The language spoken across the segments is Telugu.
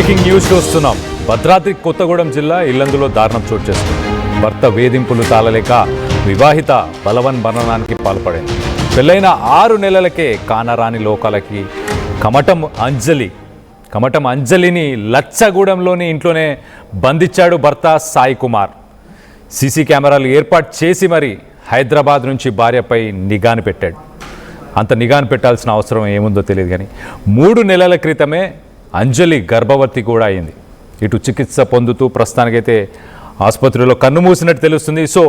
బ్రేకింగ్ న్యూస్ చూస్తున్నాం. భద్రాద్రి కొత్తగూడెం జిల్లా ఇల్లందులో దారుణం చోటు చేసుకుంది. భర్త వేధింపులు తాళలేక వివాహిత బలవన్మరణానికి పాల్పడింది. పెళ్ళైన 6 నెలలకే కానరాని లోకాలకి కమటం అంజలిని లచ్చగూడెంలోని ఇంట్లోనే బంధించాడు భర్త సాయి కుమార్. సీసీ కెమెరాలు ఏర్పాటు చేసి మరి హైదరాబాద్ నుంచి భార్యపై నిఘాను పెట్టాడు. అంత నిఘాను పెట్టాల్సిన అవసరం ఏముందో తెలియదు కానీ 3 నెలల క్రితమే అంజలి గర్భవతి కూడా అయింది. ఇటు చికిత్స పొందుతూ ప్రస్తుతానికైతే ఆసుపత్రిలో కన్నుమూసినట్టు తెలుస్తుంది. సో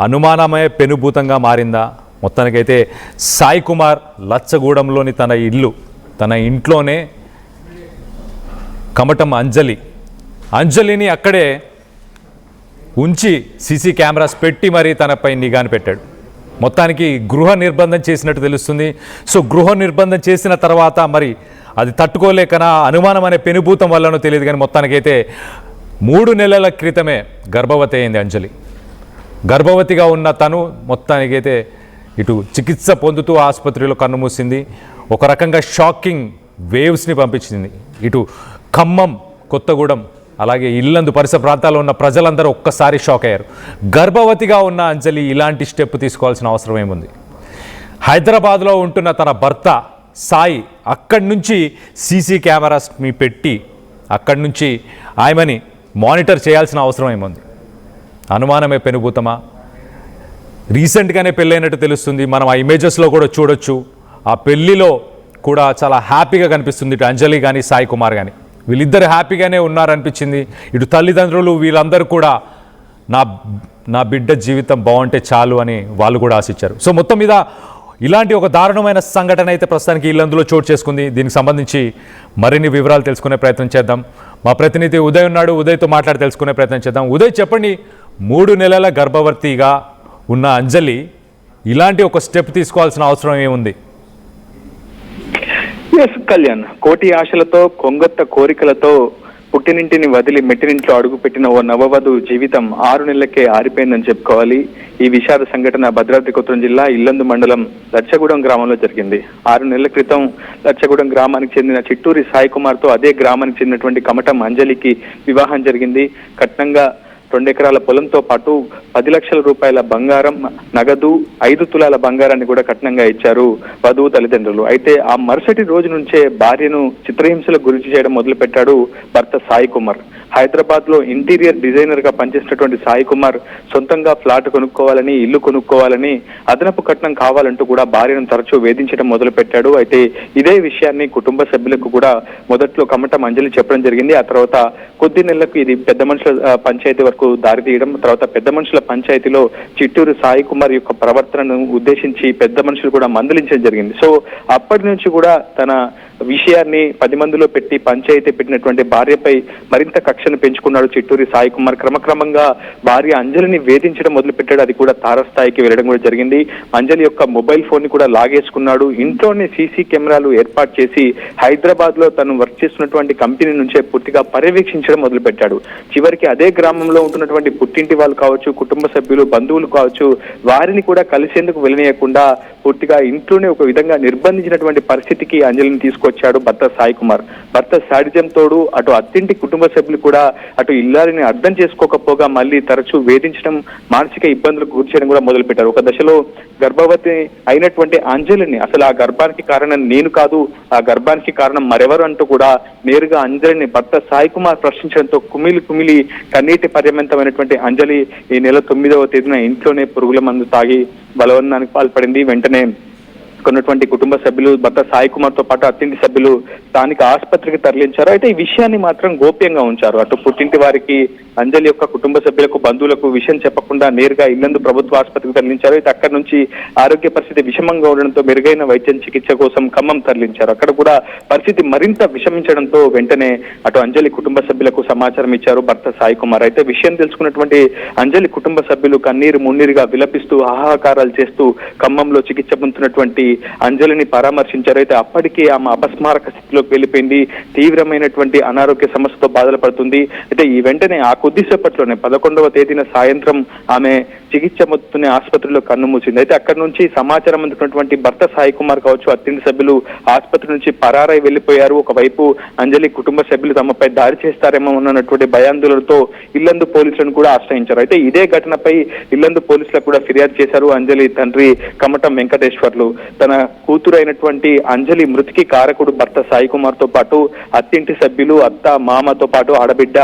అనుమానమే పెనుభూతంగా మారిందా? మొత్తానికైతే సాయి కుమార్ లచ్చగూడెంలోని తన ఇంట్లోనే కమటం అంజలిని అక్కడే ఉంచి సీసీ కెమెరాస్ పెట్టి మరీ తనపై నిఘాను పెట్టాడు. మొత్తానికి గృహ నిర్బంధం చేసినట్టు తెలుస్తుంది. సో గృహ నిర్బంధం చేసిన తర్వాత మరి అది తట్టుకోలేకనా అనుమానం అనే పెనుభూతం వల్లనో తెలియదు కానీ మొత్తానికైతే 3 నెలల క్రితమే గర్భవతి అయింది అంజలి. గర్భవతిగా ఉన్న తను మొత్తానికైతే ఇటు చికిత్స పొందుతూ ఆసుపత్రిలో కన్నుమూసింది. ఒక రకంగా షాకింగ్ వేవ్స్ని పంపించింది. ఇటు ఖమ్మం, కొత్తగూడెం అలాగే ఇల్లందు పరిసర ప్రాంతాల్లో ఉన్న ప్రజలందరూ ఒక్కసారి షాక్ అయ్యారు. గర్భవతిగా ఉన్న అంజలి ఇలాంటి స్టెప్ తీసుకోవాల్సిన అవసరం ఏముంది? హైదరాబాద్లో ఉంటున్న తన భర్త సాయి అక్కడి నుంచి సీసీ కెమెరాస్ని పెట్టి అక్కడి నుంచి ఆమెని మానిటర్ చేయాల్సిన అవసరం ఏముంది? అనుమానమే పెనుభూతమా? రీసెంట్గానే పెళ్ళైనట్టు తెలుస్తుంది. మనం ఆ ఇమేజెస్లో కూడా చూడొచ్చు. ఆ పెళ్ళిలో కూడా చాలా హ్యాపీగా కనిపిస్తుంది. ఇటు అంజలి కానీ సాయి కుమార్ కానీ వీళ్ళిద్దరు హ్యాపీగానే ఉన్నారనిపించింది. ఇటు తల్లిదండ్రులు వీళ్ళందరూ కూడా నా బిడ్డ జీవితం బాగుంటే చాలు అని వాళ్ళు కూడా ఆశించారు. సో మొత్తం మీద ఇలాంటి ఒక దారుణమైన సంఘటన అయితే ప్రస్తుతానికి ఇల్లందులో చోటు చేసుకుంది. దీనికి సంబంధించి మరిన్ని వివరాలు తెలుసుకునే ప్రయత్నం చేద్దాం. మా ప్రతినిధి ఉదయ్ ఉన్నాడు. ఉదయ్తో మాట్లాడి తెలుసుకునే ప్రయత్నం చేద్దాం. ఉదయ్, చెప్పండి, 3 నెలల గర్భవతిగా ఉన్న అంజలి ఇలాంటి ఒక స్టెప్ తీసుకోవాల్సిన అవసరం ఏముంది? కళ్యాణ్, కోటి ఆశలతో కొంగొత్త కోరికలతో పుట్టినింటిని వదిలి మెట్టినింట్లో అడుగుపెట్టిన ఓ నవవధు జీవితం 6 నెలలకే ఆరిపోయిందని చెప్పుకోవాలి. ఈ విషాద సంఘటన భద్రాద్రి కొత్తగూడెం జిల్లా ఇల్లందు మండలం లచ్చగూడెం గ్రామంలో జరిగింది. 6 నెలల క్రితం లచ్చగూడెం గ్రామానికి చెందిన చిట్టూరి సాయి కుమార్తో అదే గ్రామానికి చెందినటువంటి కమటం అంజలికి వివాహం జరిగింది. కట్నంగా 2 ఎకరాల పొలంతో పాటు 10 లక్షల రూపాయల బంగారం, నగదు, 5 తులాల బంగారాన్ని కూడా కట్నంగా ఇచ్చారు వధువు తల్లిదండ్రులు. అయితే ఆ మరుసటి రోజు నుంచే భార్యను చిత్రహింసలకు గురి చేయడం మొదలుపెట్టాడు భర్త సాయి కుమార్. హైదరాబాద్ లో ఇంటీరియర్ డిజైనర్ గా పనిచేసినటువంటి సాయి కుమార్ సొంతంగా ఫ్లాట్ కొనుక్కోవాలని, ఇల్లు కొనుక్కోవాలని, అదనపు కట్నం కావాలంటూ కూడా భార్యను తరచూ వేధించడం మొదలు పెట్టాడు. అయితే ఇదే విషయాన్ని కుటుంబ సభ్యులకు కూడా మొదట్లో కమటం అంజలి చెప్పడం జరిగింది. ఆ తర్వాత కొద్ది నెలలకు ఇది పెద్ద మనుషుల పంచాయతీ వరకు దారి తీయడం, తర్వాత పెద్ద మనుషుల పంచాయతీలో చిట్టూరు సాయి కుమార్ యొక్క ప్రవర్తనను ఉద్దేశించి పెద్ద మనుషులు కూడా మందలించడం జరిగింది. సో అప్పటి నుంచి కూడా తన విషయాన్ని 10 మందిలో పెట్టి పంచాయతీ పెట్టినటువంటి భార్యపై మరింత కక్షను పెంచుకున్నాడు చిట్టూరి సాయి కుమార్. క్రమక్రమంగా భార్య అంజలిని వేధించడం మొదలుపెట్టాడు. అది కూడా తారస్థాయికి వెళ్ళడం కూడా జరిగింది. అంజలి యొక్క మొబైల్ ఫోన్ ని కూడా లాగేసుకున్నాడు. ఇంట్లోనే సీసీ కెమెరాలు ఏర్పాటు చేసి హైదరాబాద్ లో తను వర్క్ చేస్తున్నటువంటి కంపెనీ నుంచే పూర్తిగా పర్యవేక్షించడం మొదలుపెట్టాడు. చివరికి అదే గ్రామంలో ఉంటున్నటువంటి పుట్టింటి వాళ్ళు కావచ్చు, కుటుంబ సభ్యులు, బంధువులు కావచ్చు, వారిని కూడా కలిసేందుకు వెళ్ళనీయకుండా పూర్తిగా ఇంట్లోనే ఒక విధంగా నిర్బంధించినటువంటి పరిస్థితికి అంజలిని తీసుకొచ్చాడు భర్త సాయి కుమార్. భర్త సాడిజం తోడు అటు అత్తింటి కుటుంబ సభ్యులు కూడా అటు ఇల్లాలిని అర్థం చేసుకోకపోగా మళ్ళీ తరచూ వేధించడం, మానసిక ఇబ్బందులకు గురి చేయడం కూడా మొదలుపెట్టారు. ఒక దశలో గర్భవతి అయినటువంటి అంజలిని అసలు ఆ గర్భానికి కారణం నేను కాదు, ఆ గర్భానికి కారణం మరెవరు అంటూ కూడా నేరుగా అంజలిని భర్త సాయి కుమార్ ప్రశ్నించడంతో కుమిలి కన్నీటి పర్యమంతమైనటువంటి అంజలి ఈ నెల 9వ తేదీన ఇంట్లోనే పురుగుల మందు తాగి బలవన్నానికి పాల్పడింది. వెంటనే కొన్నటువంటి కుటుంబ సభ్యులు భర్త సాయి కుమార్ తో పాటు అత్తింటి సభ్యులు స్థానిక ఆసుపత్రికి తరలించారు. అయితే ఈ విషయాన్ని మాత్రం గోప్యంగా ఉంచారు. అటు పుట్టింటి వారికి, అంజలి యొక్క కుటుంబ సభ్యులకు, బంధువులకు విషయం చెప్పకుండా నేరుగా ఇల్లందు ప్రభుత్వ ఆసుపత్రికి తరలించారు. అయితే అక్కడి నుంచి ఆరోగ్య పరిస్థితి విషమంగా ఉండడంతో మెరుగైన వైద్యం చికిత్స కోసం ఖమ్మం తరలించారు. అక్కడ కూడా పరిస్థితి మరింత విషమించడంతో వెంటనే అటు అంజలి కుటుంబ సభ్యులకు సమాచారం ఇచ్చారు భర్త సాయి కుమార్. అయితే విషయం తెలుసుకున్నటువంటి అంజలి కుటుంబ సభ్యులు కన్నీరు మున్నీరుగా విలపిస్తూ హాహాకారాలు చేస్తూ ఖమ్మంలో చికిత్స పొందుతున్నటువంటి అంజలిని పరామర్శించారు. అయితే అప్పటికే ఆమె అపస్మారక స్థితిలోకి వెళ్ళిపోయింది. తీవ్రమైనటువంటి అనారోగ్య సమస్యతో బాధలు పడుతుంది. అయితే ఈ వెంటనే ఆ కొద్దిసేపట్లోనే 11వ తేదీన సాయంత్రం ఆమె చికిత్స మొత్తునే ఆసుపత్రిలో కన్నుమూసింది. అయితే అక్కడి నుంచి సమాచారం అందుకున్నటువంటి భర్త సాయి కుమార్ కావచ్చు, అత్తింటి సభ్యులు ఆసుపత్రి నుంచి పరారై వెళ్లిపోయారు. ఒకవైపు అంజలి కుటుంబ సభ్యులు తమపై దాడి చేస్తారేమో అన్నటువంటి భయాందోళనతో ఇల్లందు పోలీసులను కూడా ఆశ్రయించారు. అయితే ఇదే ఘటనపై ఇల్లందు పోలీసులకు కూడా ఫిర్యాదు చేశారు అంజలి తండ్రి కమటం వెంకటేశ్వర్లు. తన కూతురు అయినటువంటి అంజలి మృతికి కారకుడు భర్త సాయి కుమార్ తో పాటు అత్తింటి సభ్యులు, అత్త, మామతో పాటు ఆడబిడ్డ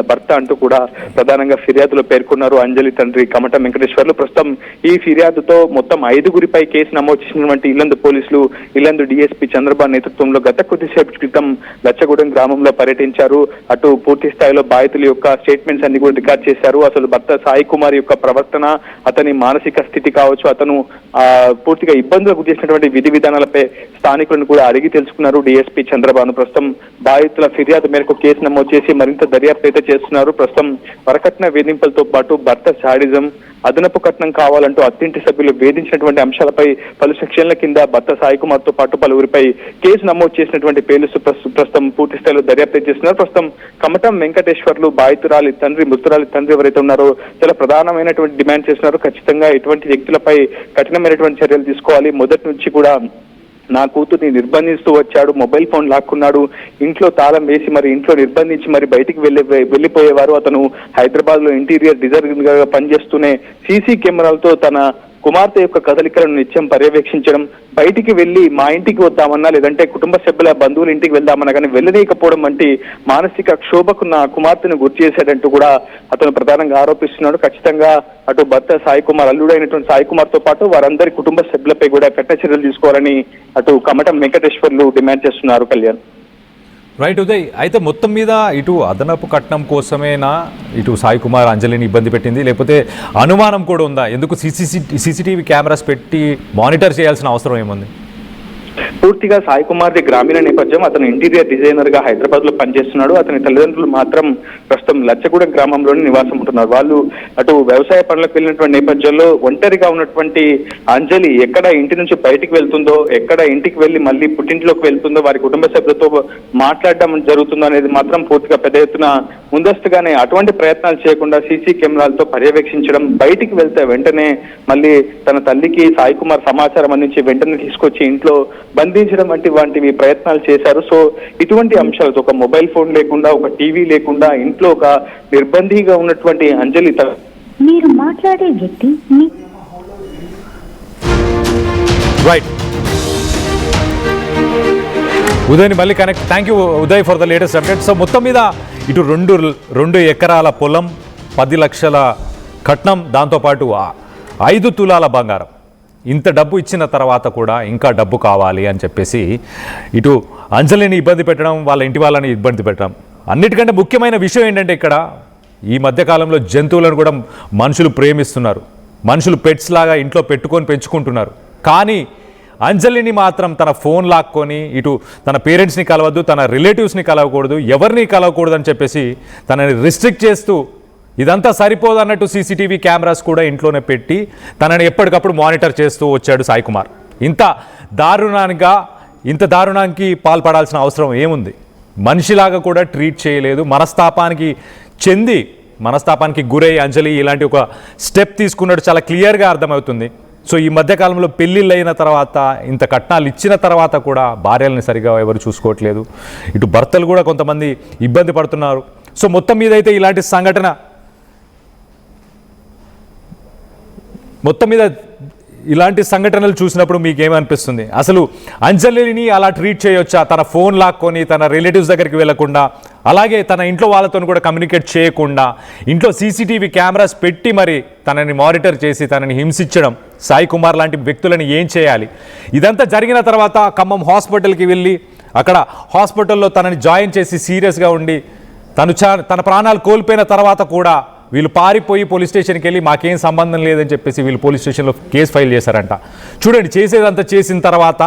భర్త అంటూ కూడా ప్రధానంగా ఫిర్యాదులో పేర్కొన్నారు అంజలి తండ్రి కమటం వెంకటేశ్వర్లు. ప్రస్తుతం ఈ ఫిర్యాదుతో మొత్తం 5గురిపై కేసు నమోదు చేసినటువంటి ఇల్లందు పోలీసులు, ఇల్లందు డీఎస్పీ చంద్రబాబు నేతృత్వంలో గత కొద్దిసేపు క్రితం లచ్చగూడెం గ్రామంలో పర్యటించారు. అటు పూర్తి స్థాయిలో బాధితుల యొక్క స్టేట్మెంట్స్ అన్ని కూడా రికార్డ్ చేశారు. అసలు భర్త సాయి కుమార్ యొక్క ప్రవర్తన, అతని మానసిక స్థితి కావచ్చు, అతను పూర్తిగా ఇబ్బందులకు గురి విధి విధానాలపై స్థానికులను కూడా అడిగి తెలుసుకున్నారు డీఎస్పీ చంద్రబాబు. ప్రస్తుతం బాధితుల ఫిర్యాదు మేరకు కేసు నమోదు చేసి మరింత దర్యాప్తు అయితే చేస్తున్నారు. ప్రస్తుతం వరకట్న వేధింపులతో పాటు భర్త శాడిజం, అదనపు కట్నం కావాలంటూ అత్తింటి సభ్యులు వేధించినటువంటి అంశాలపై పలు సెక్షన్ల కింద భర్త సాయి కుమార్ తో పాటు పలువురిపై కేసు నమోదు చేసినటువంటి పేర్లు ప్రస్తుతం పూర్తి స్థాయిలో దర్యాప్తు చేస్తున్నారు. ప్రస్తుతం కమటం వెంకటేశ్వర్లు బాధితురాలి తండ్రి, మృతురాలి తండ్రి ఎవరైతే ఉన్నారో చాలా ప్రధానమైనటువంటి డిమాండ్ చేస్తున్నారు. ఖచ్చితంగా ఇటువంటి వ్యక్తులపై కఠినమైనటువంటి చర్యలు తీసుకోవాలి. మొదటి నుంచి కూడా నా కూతుర్ని నిర్బంధిస్తూ వచ్చాడు, మొబైల్ ఫోన్ లాక్కున్నాడు, ఇంట్లో తాళం వేసి మరి ఇంట్లో నిర్బంధించి మరి బయటికి వెళ్ళిపోయేవారు. అతను హైదరాబాద్ లో ఇంటీరియర్ డిజైనర్ గా పనిచేస్తూనే సీసీ కెమెరాలతో తన కుమార్తె యొక్క కదలికలను నిత్యం పర్యవేక్షించడం, బయటికి వెళ్లి మా ఇంటికి వద్దామన్నా లేదంటే కుటుంబ సభ్యుల బంధువుల ఇంటికి వెళ్దామన్నా కానీ వెళ్ళలేకపోవడం వంటి మానసిక క్షోభకు నా కుమార్తెను గుర్తు చేసేటట్టు కూడా అతను ప్రధానంగా ఆరోపిస్తున్నాడు. ఖచ్చితంగా అటు భర్త సాయి కుమార్, అల్లుడైనటువంటి సాయి కుమార్ తో పాటు వారందరి కుటుంబ సభ్యులపై కూడా కఠిన చర్యలు తీసుకోవాలని అటు కమటం వెంకటేశ్వర్లు డిమాండ్ చేస్తున్నారు. కళ్యాణ్. రైట్ ఉదయ్, అయితే మొత్తం మీద ఇటు అదనపు కట్నం కోసమేనా ఇటు సాయి కుమార్ అంజలిని ఇబ్బంది పెట్టింది, లేకపోతే అనుమానం కూడా ఉందా? ఎందుకు సీసీటీవీ కెమెరాస్ పెట్టి మానిటర్ చేయాల్సిన అవసరం ఏముంది? పూర్తిగా సాయి కుమార్ది గ్రామీణ నేపథ్యం. అతను ఇంటీరియర్ డిజైనర్ గా హైదరాబాద్ లో పనిచేస్తున్నాడు. అతని తల్లిదండ్రులు మాత్రం ప్రస్తుతం లచ్చగూడెం గ్రామంలోనే నివాసం ఉంటున్నారు. వాళ్ళు అటు వ్యవసాయ పనులకు వెళ్ళినటువంటి నేపథ్యంలో ఒంటరిగా ఉన్నటువంటి అంజలి ఎక్కడ ఇంటి నుంచి బయటికి వెళ్తుందో, ఎక్కడ ఇంటికి వెళ్లి మళ్ళీ పుట్టింట్లోకి వెళ్తుందో, వారి కుటుంబ సభ్యులతో మాట్లాడడం జరుగుతుందో అనేది మాత్రం పూర్తిగా పెద్ద ఎత్తున ముందస్తుగానే అటువంటి ప్రయత్నాలు చేయకుండా సీసీ కెమెరాలతో పర్యవేక్షించడం, బయటికి వెళ్తే వెంటనే మళ్ళీ తన తల్లికి సాయి కుమార్ సమాచారం అందించి వెంటనే తీసుకొచ్చి ఇంట్లో బంధించడం వంటివి ప్రయత్నాలు చేశారు. సో ఇటువంటి అంశాలతో ఒక మొబైల్ ఫోన్ లేకుండా, ఒక టీవీ లేకుండా ఇంట్లో ఒక నిర్బంధిగా ఉన్నటువంటి అంజలి మీరు మాట్లాడే వ్యక్తి రైట్ ఉదయ్ని మళ్ళీ connect. Thank you Uday for the latest update. So మొత్తం మీద ఇటు రెండు ఎకరాల పొలం, 10 లక్షల కట్నం, దాంతోపాటు 5 తులాల బంగారం. ఇంత డబ్బు ఇచ్చిన తర్వాత కూడా ఇంకా డబ్బు కావాలి అని చెప్పేసి ఇటు అంజలిని ఇబ్బంది పెట్టడం, వాళ్ళ ఇంటి వాళ్ళని ఇబ్బంది పెట్టడం. అన్నిటికంటే ముఖ్యమైన విషయం ఏంటంటే ఇక్కడ ఈ మధ్యకాలంలో జంతువులను కూడా మనుషులు ప్రేమిస్తున్నారు. మనుషులు పెట్స్ లాగా ఇంట్లో పెట్టుకొని పెంచుకుంటున్నారు. కానీ అంజలిని మాత్రం తన ఫోన్ లాక్కొని ఇటు తన పేరెంట్స్ని కలవద్దు, తన రిలేటివ్స్ని కలవకూడదు, ఎవరిని కలవకూడదు అని చెప్పేసి తనని రిస్ట్రిక్ట్ చేస్తూ, ఇదంతా సరిపోదు అన్నట్టు సీసీటీవీ కెమెరాస్ కూడా ఇంట్లోనే పెట్టి తనని ఎప్పటికప్పుడు మానిటర్ చేస్తూ వచ్చాడు సాయి కుమార్. ఇంత దారుణానికి పాల్పడాల్సిన అవసరం ఏముంది? మనిషిలాగా కూడా ట్రీట్ చేయలేదు. మనస్తాపానికి గురై అంజలి ఇలాంటి ఒక స్టెప్ తీసుకున్నట్టు చాలా క్లియర్గా అర్థమవుతుంది. సో ఈ మధ్యకాలంలో పెళ్ళిళ్ళు అయిన తర్వాత, ఇంత కట్నాలు ఇచ్చిన తర్వాత కూడా భార్యలని సరిగా ఎవరు చూసుకోవట్లేదు. ఇటు భర్తలు కూడా కొంతమంది ఇబ్బంది పడుతున్నారు. సో మొత్తం మీద అయితే ఇలాంటి సంఘటనలు చూసినప్పుడు మీకేమనిపిస్తుంది? అసలు అంజలిని అలా ట్రీట్ చేయొచ్చా? తన ఫోన్ లాక్కొని తన రిలేటివ్స్ దగ్గరికి వెళ్లకుండా, అలాగే తన ఇంట్లో వాళ్ళతో కూడా కమ్యూనికేట్ చేయకుండా ఇంట్లో సీసీటీవీ కెమెరాస్ పెట్టి మరి తనని మానిటర్ చేసి తనని హింసించడం, సాయి కుమార్ లాంటి వ్యక్తులను ఏం చేయాలి? ఇదంతా జరిగిన తర్వాత ఖమ్మం హాస్పిటల్కి వెళ్ళి అక్కడ హాస్పిటల్లో తనని జాయిన్ చేసి సీరియస్గా ఉండి తన ప్రాణాలు కోల్పోయిన తర్వాత కూడా వీళ్ళు పారిపోయి పోలీస్ స్టేషన్కి వెళ్ళి మాకేం సంబంధం లేదని చెప్పేసి వీళ్ళు పోలీస్ స్టేషన్లో కేసు ఫైల్ చేశారంట. చూడండి, చేసేదంతా చేసిన తర్వాత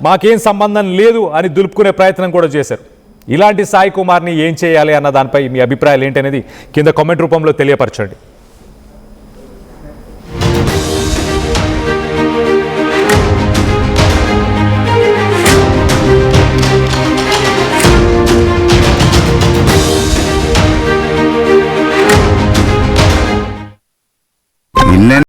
మాకేం సంబంధం లేదు అని దులుపుకునే ప్రయత్నం కూడా చేశారు. ఇలాంటి సాయి కుమార్ని ఏం చేయాలి అన్న దానిపై మీ అభిప్రాయాలు ఏంటనేది కింద కామెంట్ రూపంలో తెలియపరచండి. నిన్నే